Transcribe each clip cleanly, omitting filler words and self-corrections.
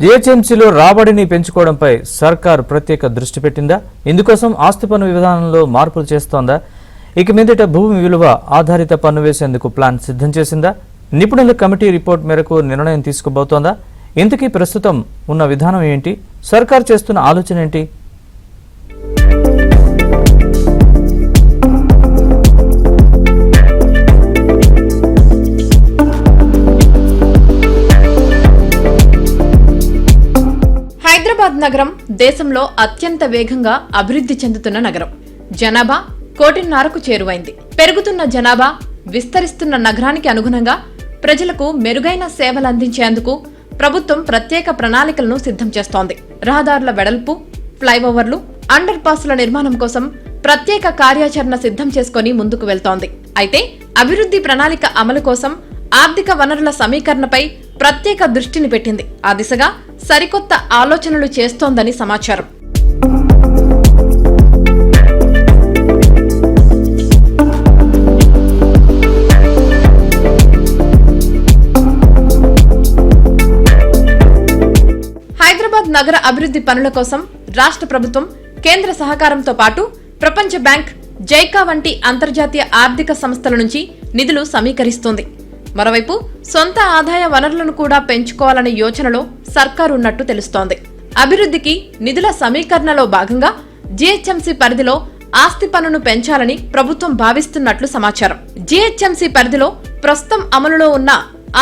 జీహెచ్ఎంసీలో రాబడిని పెంచుకోవడంపై సర్కారు ప్రత్యేక దృష్టి పెట్టిందా? ఇందుకోసం ఆస్తి పన్ను విధానంలో మార్పులు చేస్తోందా? ఇక మీదట భూమి విలువ ఆధారిత పన్ను వేసేందుకు ప్లాన్ సిద్ధం చేసిందా? నిపుణుల కమిటీ రిపోర్ట్ మేరకు నిర్ణయం తీసుకోబోతోందా? ఇంతకీ ప్రస్తుతం ఉన్న విధానం ఏంటి? సర్కారు చేస్తున్న ఆలోచన ఏంటి? హైదరాబాద్ నగరం దేశంలో అత్యంత వేగంగా అభివృద్ధి చెందుతున్న నగరం. జనాభా 1.5 కోటికి చేరువైంది. పెరుగుతున్న జనాభా, విస్తరిస్తున్న నగరానికి అనుగుణంగా ప్రజలకు మెరుగైన సేవలు అందించేందుకు ప్రభుత్వం ప్రత్యేక ప్రణాళికలను సిద్ధం చేస్తోంది. రహదారుల వెడల్పు, ఫ్లైఓవర్లు, అండర్ పాస్ల నిర్మాణం కోసం ప్రత్యేక కార్యాచరణ సిద్ధం చేసుకుని ముందుకు వెళ్తోంది. అయితే అభివృద్ధి ప్రణాళిక అమలు కోసం ఆర్థిక వనరుల సమీకరణపై ప్రత్యేక దృష్టిని పెట్టింది. ఆ దిశగా సరికొత్త ఆలోచనలు చేస్తోందని సమాచారం. హైదరాబాద్ నగర అభివృద్ధి పనుల కోసం రాష్ట్ర ప్రభుత్వం కేంద్ర సహకారంతో పాటు ప్రపంచ బ్యాంక్, జైకా వంటి అంతర్జాతీయ ఆర్థిక సంస్థల నుంచి నిధులు సమీకరిస్తోంది. మరోవైపు సొంత ఆదాయ వనరులను కూడా పెంచుకోవాలనే యోచనలో సర్కారు ఉన్నట్టు తెలుస్తోంది. అభివృద్ధికి నిధుల సమీకరణలో భాగంగా జీహెచ్ఎంసీ పరిధిలో ఆస్తి పన్నును పెంచాలని ప్రభుత్వం భావిస్తున్నట్లు సమాచారం. జీహెచ్ఎంసీ పరిధిలో ప్రస్తుతం అమలులో ఉన్న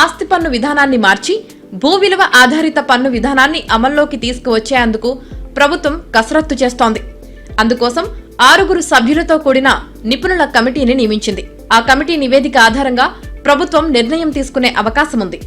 ఆస్తి పన్ను విధానాన్ని మార్చి భూ విలువ ఆధారిత పన్ను విధానాన్ని అమల్లోకి తీసుకువచ్చేందుకు ప్రభుత్వం కసరత్తు చేస్తోంది. అందుకోసం 6 సభ్యులతో కూడిన నిపుణుల కమిటీని నియమించింది. ఆ కమిటీ నివేదిక ఆధారంగా ప్రభుత్వం నిర్ణయం తీసుకునే అవకాశం ఉంది.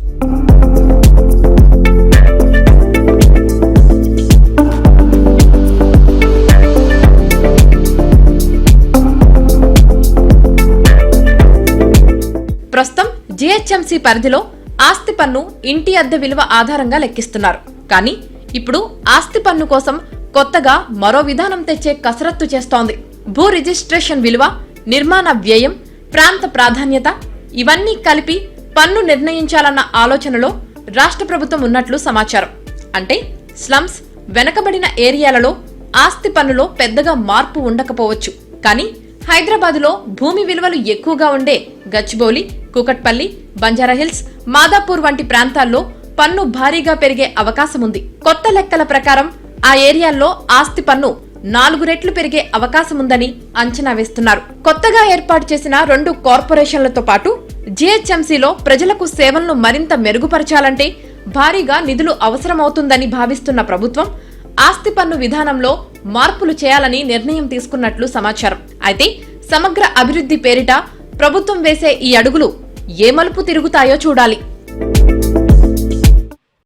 ప్రస్తుతం జీహెచ్ఎంసీ పరిధిలో ఆస్తి పన్ను ఇంటి అద్దె విలువ ఆధారంగా లెక్కిస్తున్నారు. కానీ ఇప్పుడు ఆస్తి పన్ను కోసం కొత్తగా మరో విధానం తెచ్చే కసరత్తు చేస్తోంది. భూ రిజిస్ట్రేషన్ విలువ, నిర్మాణ వ్యయం, ప్రాంత ప్రాధాన్యత ఇవన్నీ కలిపి పన్ను నిర్ణయించాలన్న ఆలోచనలో రాష్ట్ర ప్రభుత్వం ఉన్నట్లు సమాచారం. అంటే స్లమ్స్, వెనకబడిన ఏరియాలలో ఆస్తి పన్నులో పెద్దగా మార్పు ఉండకపోవచ్చు. కానీ హైదరాబాదులో భూమి విలువలు ఎక్కువగా ఉండే గచ్చిబౌలి, కూకట్పల్లి, బంజారాహిల్స్, మాదాపూర్ వంటి ప్రాంతాల్లో పన్ను భారీగా పెరిగే అవకాశం ఉంది. కొత్త లెక్కల ప్రకారం ఆ ఏరియాల్లో ఆస్తి పన్ను 4 రెట్లు పెరిగే అవకాశముందని అంచనా వేస్తున్నారు. కొత్తగా ఏర్పాటు చేసిన 2 కార్పొరేషన్లతో పాటు జీహెచ్ఎంసీలో ప్రజలకు సేవలను మరింత మెరుగుపరచాలంటే భారీగా నిధులు అవసరమవుతుందని భావిస్తున్న ప్రభుత్వం ఆస్తి పన్ను విధానంలో మార్పులు చేయాలని నిర్ణయం తీసుకున్నట్లు సమాచారం. అయితే సమగ్ర అభివృద్ధి పేరిట ప్రభుత్వం వేసే ఈ అడుగులు ఏ మలుపు తిరుగుతాయో చూడాలి.